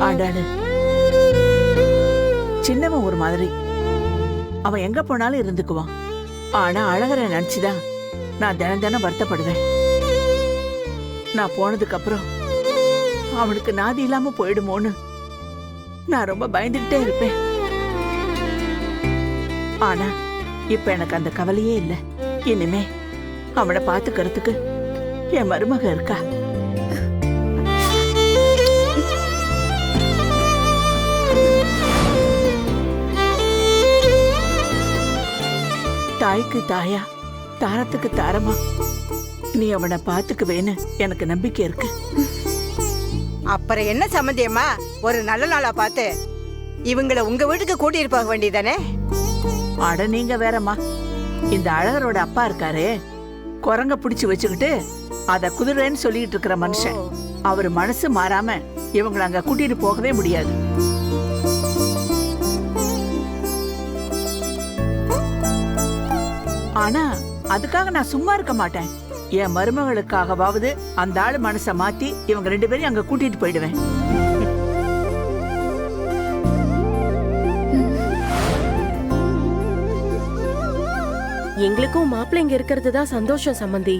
ஆடாடு. சின்னவன் ஒரு மாதிரி, அவன் எங்க போனாலும் இருந்துக்குவான். ஆனா அழகரை நினைச்சுதான் நான் தினம் தினம் வருத்தப்படுவேன். நான் போனதுக்கு அப்புறம் அவனுக்கு நாதி இல்லாம போயிடுமோன்னு நான் ரொம்ப பயந்துகிட்டே இருப்பேன். ஆனா இப்ப எனக்கு அந்த கவலையே இல்ல. இனிமே அவனை பாத்துக்கிறதுக்கு என் மருமக இருக்கா. தாய்க்கு தாயா, தாரத்துக்கு தாரமா நீ அவனை பாத்துக்குவேன்னு எனக்கு நம்பிக்கை இருக்கு. அப்புறம் என்ன சம்மந்தியம்மா, ஒரு நல்ல நாளா பார்த்து இவங்கள உங்க வீட்டுக்கு கூட்டிட்டு போக வேண்டியதானே? அட நீங்க வேறம்மா, இந்த அழகரோட அப்பா இருக்காரே, குரங்க பிடிச்சு வச்சுக்கிட்டு அத குதிரைன்னு சொல்லிட்டு இருக்கிற மனுஷன். அவர் மனசு மாறாம இவங்களை அங்க கூட்டிட்டு போகவே முடியாது. ஆனா அதுக்காக நான் சும்மா இருக்க மாட்டேன். என் மருமகளுக்காகவாவது அந்த ஆளு மனச மாத்தி இவங்க 2 பேரையும் அங்க கூட்டிட்டு போயிடுவேன். எங்களுக்கும் மாப்பிள்ளை இங்க இருக்கிறது தான் சந்தோஷம் சம்பந்தி.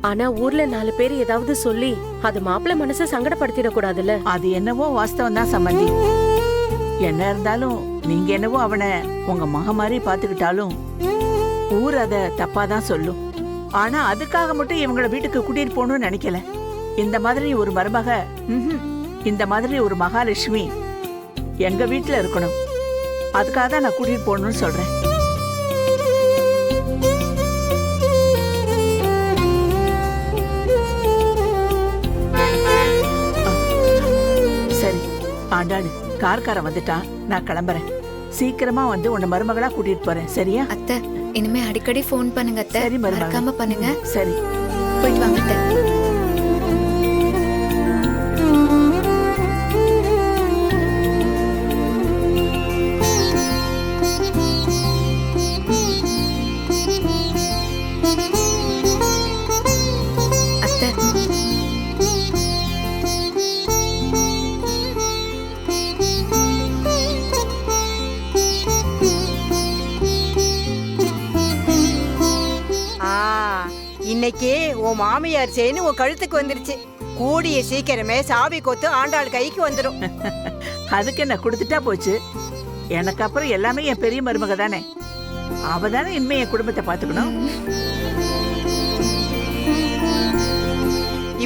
ஆனா ஊர்ல 4 பேர் ஏதாவது சொல்லி அது மாப்பிள்ளை மனசை சங்கடப்படுத்திடக்கூடாதுல்ல. அது என்னவோ வாஸ்தவம் தான் சம்பந்தி. என்ன இருந்தாலும் நீங்க என்னவோ அவனை உங்க மக மாதிரி பாத்துக்கிட்டாலும் ஊர் அத தப்பாதான் சொல்லும். ஆனா அதுக்காக மட்டும் இவங்கள வீட்டுக்கு கூட்டிட்டு போகணும்னு நினைக்கல. இந்த மாதிரி ஒரு மருமக, இந்த மாதிரி ஒரு மகாலட்சுமி எங்க வீட்டுல இருக்கணும். அதுக்காக தான் நான் கூட்டிட்டு போகணும்னு சொல்றேன். சரி ஆண்டாடு, கார்காரன் வந்துட்டான், நான் கிளம்புறேன். சீக்கிரமா வந்து உன்னை மருமகளா கூட்டிட்டு போறேன். சரியா அத்தை? இனிமே அடிக்கடி ஃபோன் பண்ணுங்க அத்தை. சரி மருமகளே. மறக்காம பண்ணுங்க. சரி போயிட்டு வாங்க அத்தை. அத்தை, இன்னைக்கு உன் மாமியார் செயின் உன் கழுத்துக்கு வந்துருச்சு. கூடிய சீக்கிரமே சாவி கொத்து ஆண்டாள் கைக்கு வந்துடும். அதுக்கு என்ன கொடுத்துட்டா போச்சு. எனக்கு அப்புறம் எல்லாமே என் பெரிய மருமக தானே. அவ தானே இனிமே என் குடும்பத்தை பாத்துக்கணும்.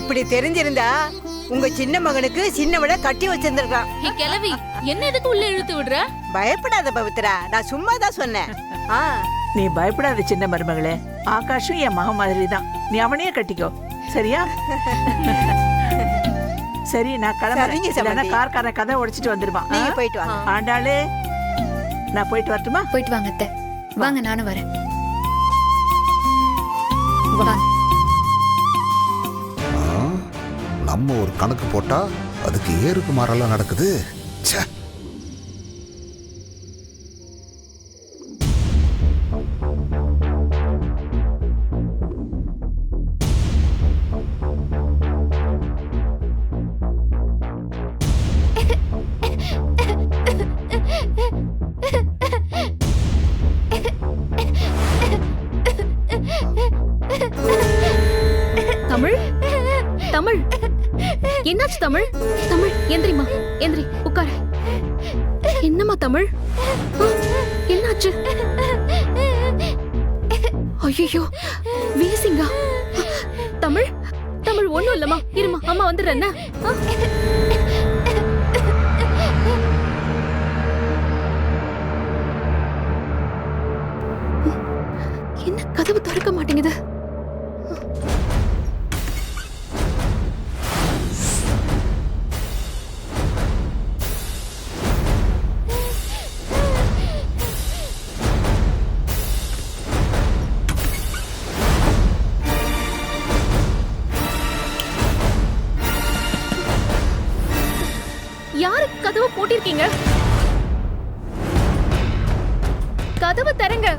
இப்படி தெரிஞ்சிருந்தா உங்க சின்ன மகனுக்கு சின்னவள கட்டி வச்சிருந்திருக்கான். கிளவி என்ன எதுக்கு உள்ள இழுத்து விடுற? பயப்படாத பவித்ரா, நான் சும்மா தான் சொன்னேன். நீ பயப்படாத சின்ன மருமகளே. ஆகாஷும் என் மகன் மாதிரி தான். நீ அவனையே கட்டிக்கோ, சரியா? சரி நான் கிளம்புறேன். கார்கார கதை உடைச்சிட்டு வந்துருவான். நீங்க போயிட்டு வாங்க. ஆண்டாளே, நான் போயிட்டு வரட்டுமா? போயிட்டு வாங்க அத்தை. வாங்க, நானும் வரேன். வாங்க. நம்ம ஒரு கணக்கு போட்டா அதுக்கு ஏறுக்கு மாறெல்லாம் நடக்குது. ச்சே. தமிழ், தமிழ், என்னாச்சு தமிழ்? தமிழ் எந்திரிமா, எந்திரி, உட்காரு. என்னம்மா தமிழ், என்னாச்சு? ஐயோ வீசிங்கா. தமிழ், தமிழ் ஒண்ணும் இல்லம்மா, இருமா, அம்மா வந்துடுறேன். என்ன கதவு திறக்க மாட்டேங்குது? யாரு கதவு பூட்டிருக்கீங்க? கதவு தரங்க.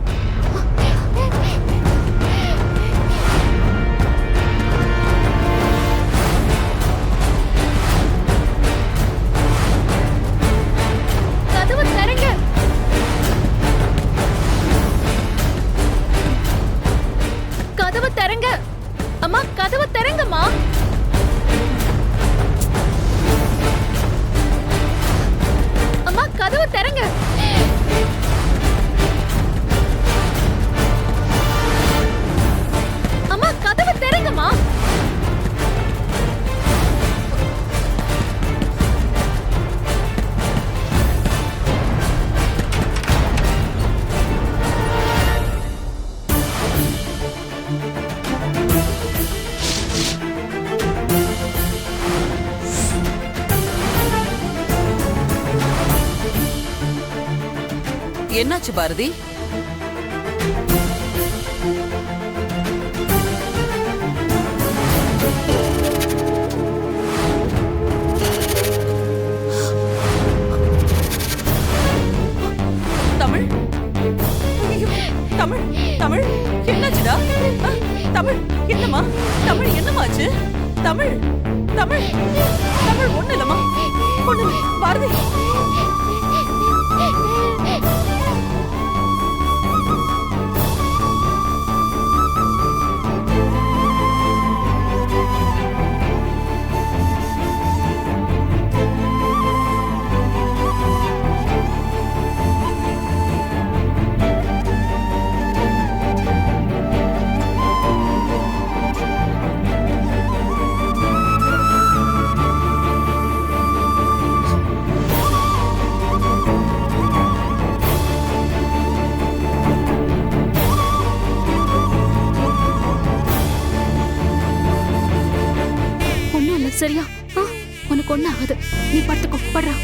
என்னாச்சு பாரதி? தமிழ், தமிழ், தமிழ், என்னாச்சுடா? தமிழ், என்னம்மா? தமிழ், என்னமாச்சு? தமிழ், தமிழ், தமிழ், ஒண்ணு இல்லம்மா, ஒண்ணு இல்ல. பாரதி, சரியா? உனக்கு ஒண்ணு ஆகுது, நீ படுத்துக்கோ, படுறா.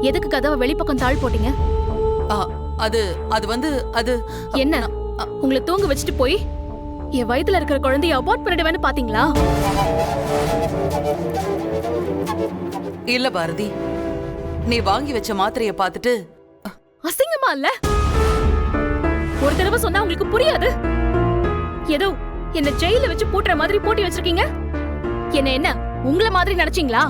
எதுக்கு கதவை வெளிப்பக்கம் தாழ் போட்டீங்க? அது அது வந்து அது என்ன, உங்களை தூங்க வச்சுட்டு போய் என் வயித்துல இருக்கிற குழந்தைய அபார்ட் பண்ணிடுவேன்னு பாத்தீங்களா? இல்ல பாரதி, நீ வாங்கி வச்ச மாத்திரைய பார்த்துட்டு அசிங்கமா இல்ல? ஒரு தடவை சொன்னா உங்களுக்கு புரியாது? ஏதோ என்ன ஜெயில வச்சு பூட்டுற மாதிரி பூட்டி வச்சிருக்கீங்க. என்ன உங்களை மாதிரி நினைச்சீங்களா?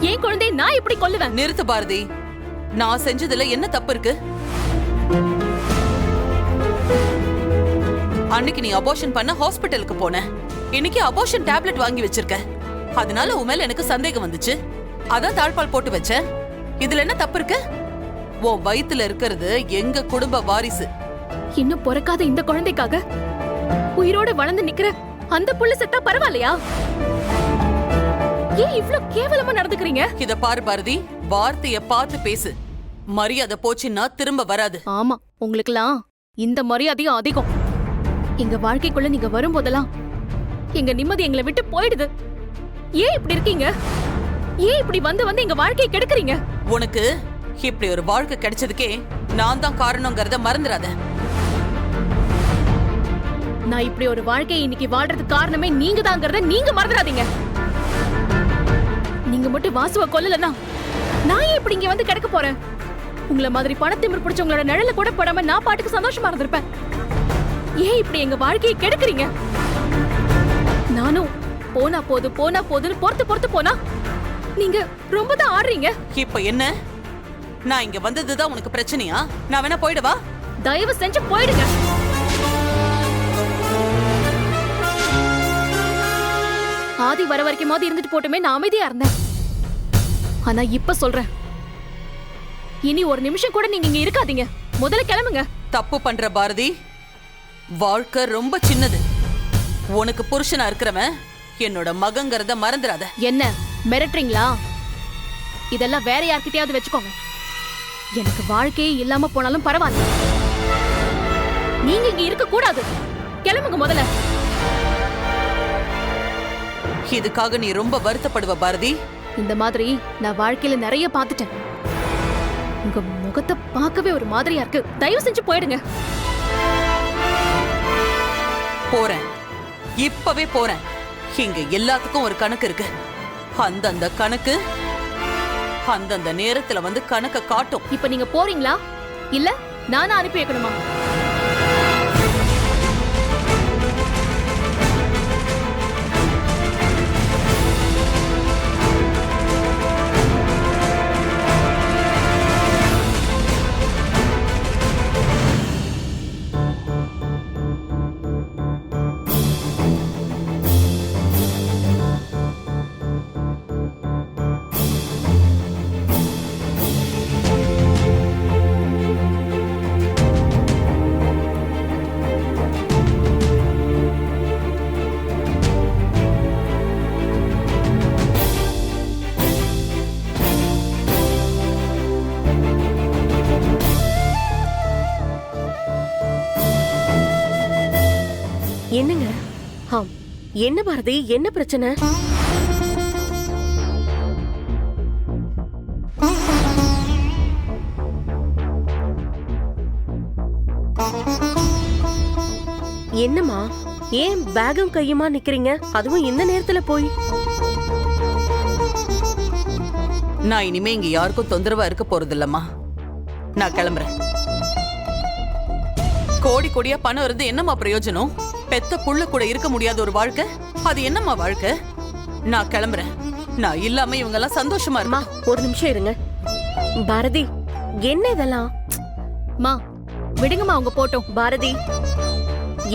ஏன் குழந்தையை நான் எப்படி கொல்லுவேன்? நிறுத்து பாரதி, நான் செஞ்சதுல என்ன தப்பு இருக்கு? அன்னைக்கு நீ அபார்ஷன் பண்ண ஹாஸ்பிட்டலுக்கு போன, இன்னைக்கு அபார்ஷன் டேப்லெட் வாங்கி வச்சிருக்க. அதனால உன் மேல எனக்கு சந்தேகம் வந்துச்சு, அதான் தாழ்பால் போட்டு வச்சேன். இதுல என்ன தப்பு இருக்கு? உன் வயித்துல இருக்கிறது எங்க குடும்ப வாரிசு. இன்னும் பிறக்காத இந்த குழந்தைக்காக உயிரோட வளர்ந்து நிக்கிற அந்த புள்ள செத்தா பரவாயில்லையா? ஏன் இவ்ளோ கேவலமா நடந்துக்கிறீங்க? இத பாரு பாரதி, வார்த்தைய பார்த்து பேசு. மரியாதை போச்சுன்னா திரும்ப வராது. ஆமா, உங்களுக்குலாம் இந்த மரியாதையும் அதிகம். எங்க வாழ்க்கைக்குள்ள நீங்க வரும்போதெல்லாம் எங்க நிம்மதி எங்களை விட்டு போயிடுது. ஏன் இப்படி இருக்கீங்க? ஏன் இப்படி வந்து வந்து எங்க வாழ்க்கையை கெடுக்குறீங்க? உனக்கு இப்படி ஒரு வாழ்க்கை கிடைச்சதுக்கே நான் தான் காரணங்கிறத மறந்துடாத. நான் இப்படி ஒரு வாழ்க்கையை இன்னைக்கு வாழ்றதுக்கு காரணமே நீங்க தாங்கிறத நீங்க மறந்துடாதீங்க. நீங்க மட்டும் வாசுவ கொல்லலனா நான் ஏன் இப்படி இங்க வந்து கிடக்க போறேன்? உங்களை மாதிரி பணத்திமிர் பிடிச்சவங்களோட நிழல கூட படாம நான் பாட்டுக்கு சந்தோஷமா இருந்திருப்பேன். ஏன் இப்படி எங்க வாழ்க்கையை கெடுக்குறீங்க? நானும் போனா போதுன்னு பொறுத்து போனா நீங்க ரொம்ப தான் ஆடுறீங்க. இப்ப என்ன, நான் இங்க வந்ததுதான் உனக்கு பிரச்சனையா? நான் வேணா போயிடவா? தயவு செஞ்சு போயிடுங்க. ஆதி வர வரைக்குமாவது இருந்துட்டு போட்டுமே நான் அமைதியா இருந்தேன். ஆனா இப்ப சொல்றேன், இனி ஒரு நிமிஷம் கூட நீங்க இங்க இருக்காதீங்க. முதல்ல கிளம்புங்க. தப்பு பண்ற பாரதி, வாழ்க்கை ரொம்ப சின்னது. உனக்கு புருஷனா இருக்கிறவன் என்னோட மகங்கிறத மறந்துடாத. என்ன மிரட்டுறீங்களா? இதெல்லாம் வேற யார்கிட்டயாவது வச்சுக்கோங்க. எனக்கு வாழ்க்கையே இல்லாம போனாலும் பரவாயில்ல. நீங்க இங்க இருக்க கூடாது. கிளம்புங்க முதல்ல. இதுக்காக நீ ரொம்ப வருத்தப்படுவ பாரதி. இந்த மாதிரி நான் வாழ்க்கையில நிறைய பார்த்துட்டேன். உங்க முகத்தை பார்க்கவே ஒரு மாதிரியா இருக்கு. தயவு செஞ்சு போயிடுங்க. போறேன், இப்பவே போறேன். இங்க எல்லாத்துக்கும் ஒரு கணக்கு இருக்கு. அந்தந்த கணக்கு அந்தந்த நேரத்துல வந்து கணக்க காட்டும். இப்ப நீங்க போறீங்களா இல்ல நானா அனுப்பி வைக்கணுமா? ஆம். என்ன பாரதி, என்ன பிரச்சனை? என்னம்மா, ஏன் பேகும் கையுமா நிக்கிறீங்க? அதுவும் இந்த நேரத்துல போய்? நான் இனிமே இங்க யாருக்கும் தொந்தரவா இருக்க போறது இல்லம்மா. நான் கிளம்புறேன். கோடி கோடியா பணம் இருந்து என்னம்மா பிரயோஜனம்? பெத்த புள்ள கூட இருக்க முடியாத ஒரு வாழ்க்கை, அது என்னம்மா வாழ்க்கை? நான் கிளம்புறேன். நான் இல்லாம இவங்க எல்லாம் சந்தோஷமா அம்மா, இருக்கா? ஒரு நிமிஷம் இருங்க. பாரதி, என்ன இதெல்லாம்? மா விடுங்கம்மா, அவங்க போட்டோம். பாரதி,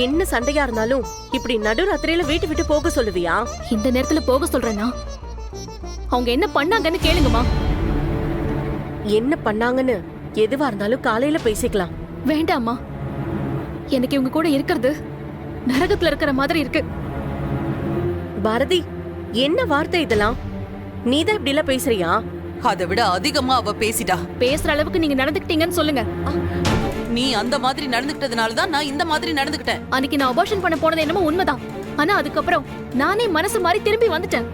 என்ன சண்டையா இருந்தாலும் இப்படி நடுராத்திரியில வீட்டு விட்டு போக சொல்லுவியா? இந்த நேரத்துல போக சொல்றேன்னா அவங்க என்ன பண்ணாங்கன்னு கேளுங்கம்மா. என்ன பண்ணாங்கன்னு எதுவா இருந்தாலும் காலையில பேசிக்கலாம். வேண்டாம்மா, எனக்கு இவங்க கூட இருக்கிறது நரகத்துல இருக்கிற மாதிரி இருக்கு. பாரதி, என்ன வார்த்தை இதெல்லாம்? நீதான் இப்படி எல்லாம் பேசுறியா? அதை விட அதிகமா அவ பேசிட்டா. பேசுற அளவுக்கு நீங்க நடந்துக்கிட்டீங்கன்னு சொல்லுங்க. நீ அந்த மாதிரி நடந்துக்கிட்டதுனாலதான் நான் இந்த மாதிரி நடந்துக்கிட்டேன். அன்னைக்கு நான் அபார்ஷன் பண்ண போனது என்னமோ உண்மைதான். ஆனா அதுக்கப்புறம் நானே மனசு மாறி திரும்பி வந்துட்டேன்.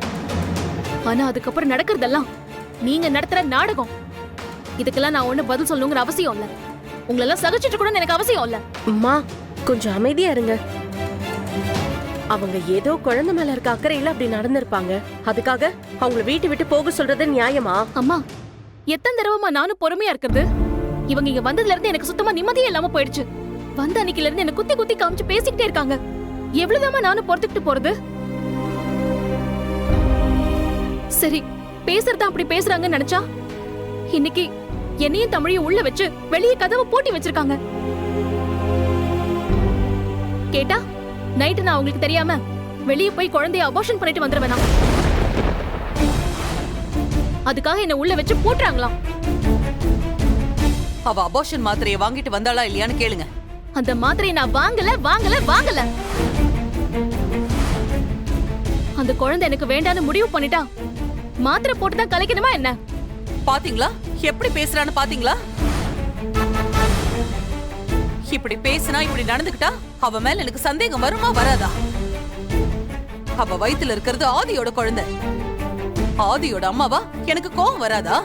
ஆனா அதுக்கப்புறம் நடக்கிறதெல்லாம் நீங்க நடத்துற நாடகம். இதுக்கெல்லாம் நான் ஒண்ணு பதில் சொல்லணுங்கிற அவசியம் இல்ல. உங்களெல்லாம் சகிச்சுட்டு கூட எனக்கு அவசியம் இல்ல. அம்மா, கொஞ்சம் அமைதியா இருங்க. அவங்க ஏதோ குழந்தை மேல இருக்க அக்கறையில அப்படி நடந்திருப்பாங்க. அதுக்காக அவங்கள வீட்டு விட்டு போக சொல்றது நியாயமா? அம்மா, எத்தனை தடவைமா நானும் பொறுமையா இருக்கிறது? இவங்க இங்க வந்ததுல இருந்து எனக்கு சுத்தமா நிம்மதியே இல்லாம போயிடுச்சு. வந்த அன்னைக்குல இருந்து எனக்கு குத்தி குத்தி காமிச்சு பேசிக்கிட்டே இருக்காங்க. எவ்வளவுதாம்மா நானும் பொறுத்துக்கிட்டு போறது? சரி, பேசுறதா அப்படி பேசுறாங்கன்னு நினைச்சா இன்னைக்கு என்னையும் தமிழையும் உள்ள வச்சு வெளியே கதவை பூட்டி வச்சிருக்காங்க. கேட்டா நைட்டு நான் அவங்களுக்கு தெரியாம வெளியே போய் குழந்தைய அபார்ஷன் பண்ணிட்டு வந்துருவேனா? அதுக்காக என்ன உள்ள வச்சு பூட்டுறாங்களாம். அவ அபார்ஷன் மாத்திரையை வாங்கிட்டு வந்தாளா இல்லையான்னு கேளுங்க. அந்த மாத்திரையை நான் வாங்கல. அந்த குழந்தை எனக்கு வேண்டான்னு முடிவு பண்ணிட்டா மாத்திரை போட்டுதான் கலைக்கணுமா என்ன? பாத்தீங்களா எப்படி பேசுறான்னு? பாத்தீங்களா? இப்படி பேசினா, இப்படி நடந்துக்கிட்டா அவ மேல எனக்கு சந்தேகம் வருமா வராதா? அவ வயித்துல இருக்கிறது ஆதியோட குழந்தை. ஆதியோட அம்மாவா? எனக்கு கோவம் வராதா?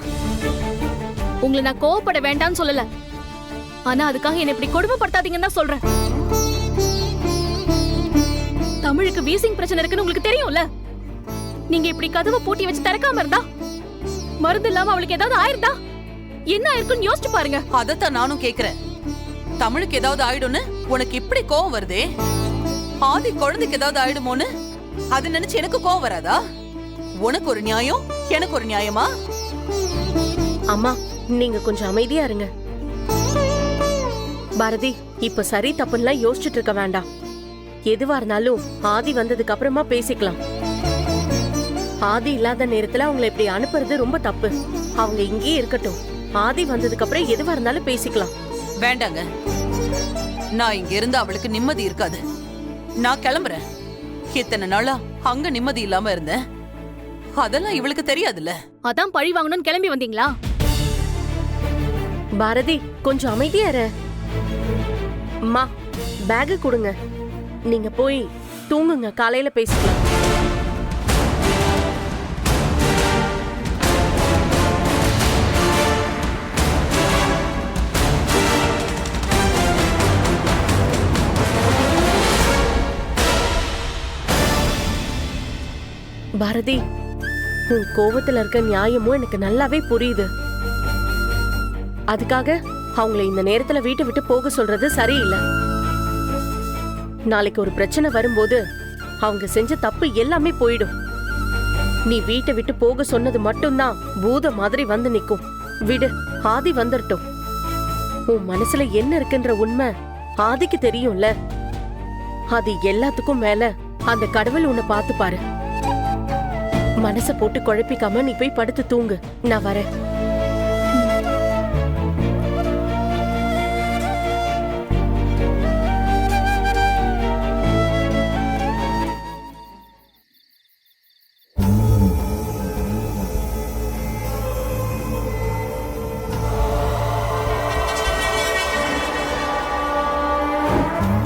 உங்களை நான் கோவப்பட வேண்டாம்னு சொல்லல. ஆனா அதுக்காக என்ன இப்படி கொடுமைப்படுத்தாதீங்கன்னு தான் சொல்றேன். தமிழுக்கு வீசிங் பிரச்சனை இருக்குன்னு உங்களுக்கு தெரியும்ல. நீங்க இப்படி கதவை பூட்டி வச்சு திறக்காம இருந்தா, மருந்து இல்லாம அவளுக்கு ஏதாவது ஆயிருந்தா என்ன ஆயிருக்குன்னு யோசிச்சு பாருங்க. அதத்தான் நானும் கேக்குறேன். தமிழுக்கு ஏதாவது ஆயிடும்னு உனக்கு இப்படி கோவம் வருதே, ஆதி குழந்தைக்கு ஏதாவது ஆயிடுமோன்னு அது நினைச்சு எனக்கு கோவம் வராதா? உனக்கு ஒரு நியாயம், எனக்கு ஒரு நியாயமா? அம்மா, நீங்க கொஞ்சம் அமைதியா இருங்க. பாரதி, இப்ப சரி தப்புன்னுலாம் யோசிச்சுட்டு இருக்க வேண்டாம். எதுவா இருந்தாலும் ஆதி வந்ததுக்கு அப்புறமா பேசிக்கலாம். ஆதி இல்லாத நேரத்துல அவங்களை இப்படி அனுப்புறது ரொம்ப தப்பு. அவங்க இங்கேயே இருக்கட்டும். ஆதி வந்ததுக்கு அப்புறம் எதுவா இருந்தாலும் பேசிக்கலாம். வேண்டாங்க, நான் இங்க இருந்து அவளுக்கு நிம்மதி இருக்காது. நான் கிளம்புறேன். இத்தனை நாளா அங்க நிம்மதி இல்லாம இருந்தேன். அதெல்லாம் இவளுக்கு தெரியாதுல்ல. அதான் பழி வாங்கணும்னு கிளம்பி வந்தீங்களா? பாரதி, கொஞ்சம் அமைதியா இரு. அம்மா, பேக் கொடுங்க. நீங்க போய் தூங்குங்க, காலையில பேசிக்கலாம். பாரதி, உன் கோவத்துல இருக்க நியாயமும் எனக்கு நல்லாவே புரியுது. அதுக்காக அவங்களை இந்த நேரத்துல வீட்டை விட்டு போக சொல்றது சரியில்லை. நாளைக்கு ஒரு பிரச்சனை வரும்போது அவங்க செஞ்ச தப்பு எல்லாமே போயிடும். நீ வீட்டை விட்டு போக சொன்னது மட்டும்தான் பூத மாதிரி வந்து நிக்கும். விடு, ஆதி வந்துடட்டும். உன் மனசுல என்ன இருக்குன்ற உண்மை ஆதிக்கு தெரியும்ல. அது எல்லாத்துக்கும் மேல அந்த கடவுள் உன்னை பார்த்து பாரு. மனச போட்டு குழப்பிக்காம நீ போய் படுத்து தூங்கு. நான் வரேன்.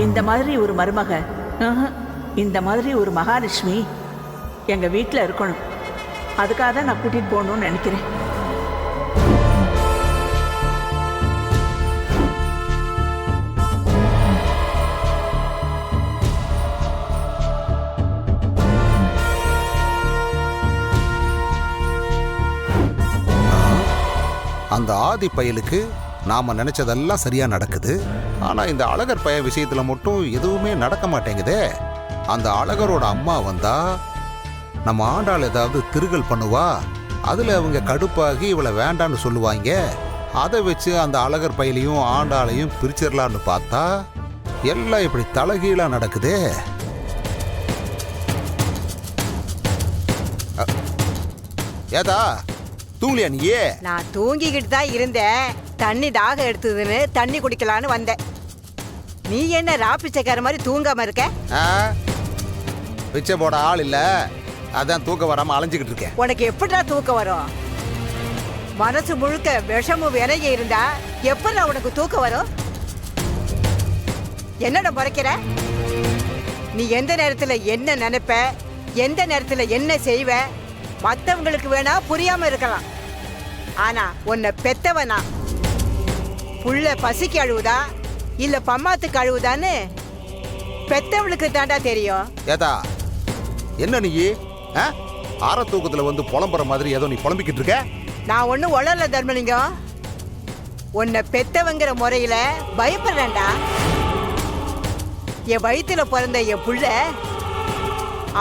இந்த மாதிரி ஒரு மருமக இந்த மாதிரி ஒரு மகாலட்சுமி எங்க வீட்டில் இருக்கணும். அதுக்காக தான் நான் கூட்டிட்டு போகணும்னு நினைக்கிறேன். அந்த ஆதி பயலுக்கு நாம நினைச்சதெல்லாம் சரியா நடக்குது. ஆனா இந்த அழகர் பைய விஷயத்துல மட்டும் எதுவுமே நடக்க மாட்டேங்குதே. அந்த அழகரோட அம்மா வந்தா நம்ம ஆண்டாள் ஏதாவது திருகல் பண்ணுவா, அதுல அவங்க கடுப்பாகி இவளை வேண்டான்னு சொல்லுவாங்க. அதை வச்சு அந்த அழகர் பையிலையும் ஆண்டாளையும் பிரிச்சிடலான்னு பார்த்தா எல்லாம் இப்படி தலைகீழா நடக்குதே. ஏதா தூங்கலையா நீயே? நான் தூங்கிக்கிட்டு தான் இருந்தேன். தண்ணி தாகம் எடுத்ததுன்னு தண்ணி குடிக்கலான்னு வந்தேன். நீ என்ன ராப்பிச்சக்கார மாதிரி தூங்காம இருக்க? பிச்சை போட ஆள் இல்ல, அதான் தூக்கம் வராம அலைஞ்சுக்கிட்டு இருக்கேன். உனக்கு எப்படிடா தூக்கம் வரும்? மனசு முழுக்க விஷமும் வினைய இருந்தா எப்படா உனக்கு தூக்கம் வரும்? என்னடா முறைக்கிற? நீ எந்த நேரத்துல என்ன நினைப்ப, எந்த நேரத்துல என்ன செய்வ மத்தவங்களுக்கு வேணா புரியாம இருக்கலாம். ஆனா உன்னை பெத்தவனா புள்ள பசிக்கு அழுவுதா இல்ல பம்மாத்துக்கு அழுவுதான்னு பெத்தவளுக்கு தாண்டா தெரியும். ஏதா என்ன நீ ஆற தூக்கத்துல வந்து புலம்புற மாதிரி ஏதோ நீ புலம்பிக்கிட்டு இருக்க? நான் ஒன்னும் உளரல தர்மலிங்கம். உன்னை பெத்தவங்கிற முறையில பயப்படுறேன்டா. என் வயித்துல பிறந்த என் புள்ள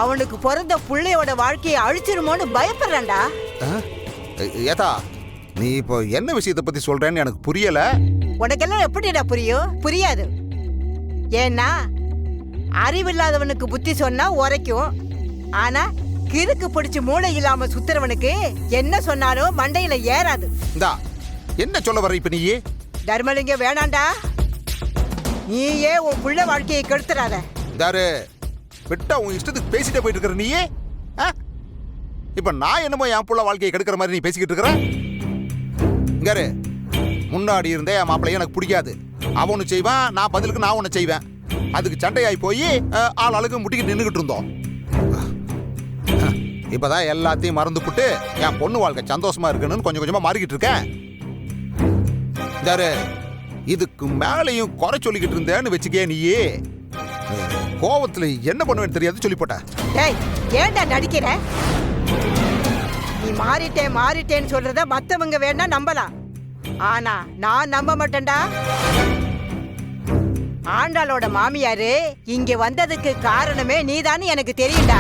அவனுக்கு பிறந்த புள்ளையோட வாழ்க்கையை அழிச்சிருமோன்னு பயப்படுறேன்டா. ஏதா நீ இப்போ என்ன விஷயத்தை பத்தி சொல்றேன்னு எனக்கு புரியல. உனக்கெல்லாம் எப்படிடா புரியும்? புரியாது. ஏன்னா அறிவில்லாதவனுக்கு புத்தி சொன்னா உரைக்கும். ஆனா கிறுக்கு பிடிச்சு மூளை இல்லாம சுத்துறவனுக்கு என்ன சொன்னாலும் மண்டையில ஏறாது. இந்தா என்ன சொல்ல வர இப்ப நீ? தர்மலிங்கம் வேணாண்டா. நீயே உன் புள்ள வாழ்க்கையை கெடுத்துறாத. தாரு விட்டா உன் இஷ்டத்துக்கு பேசிட்டே போயிட்டு இருக்கிற நீயே. இப்ப நான் என்னமோ என் புள்ள வாழ்க்கையை கெடுக்கிற மாதிரி நீ பேசிக்கிட்டு இருக்கிற. இங்காரு முன்னாடி இருந்தே என் மாப்பிள்ளைய எனக்கு பிடிக்காது. அவன் ஒன்று செய்வான், நான் பதிலுக்கு நான் ஒன்று செய்வேன். அதுக்கு சண்டையாகி போய் ஆள் அழகு முட்டிக்கிட்டு நின்றுக்கிட்டு இருந்தோம். இப்பதான் எல்லாத்தையும் மறந்துவிட்டு என் பொண்ணு வாழ்க்கை சந்தோஷமா இருக்குன்னு கொஞ்சம் கொஞ்சமா மாறிக்கிட்டு இருக்கேன். இந்தாரு இதுக்கு மேலையும் குறை சொல்லிக்கிட்டு இருந்தேன்னு வச்சுக்கே நீயே கோவத்துல என்ன பண்ணுவேன்னு தெரியாது சொல்லி போட்ட. டேய் ஏன்டா நடிக்கிற? நீ மாறிட்டேன்னு சொல்றத மத்தவங்க வேணா நம்பலாம். ஆனா நான் நம்ப மாட்டேன்டா. ஆண்டாளோட மாமியாரு இங்க வந்ததுக்கு காரணமே நீதான்னு எனக்கு தெரியும்டா.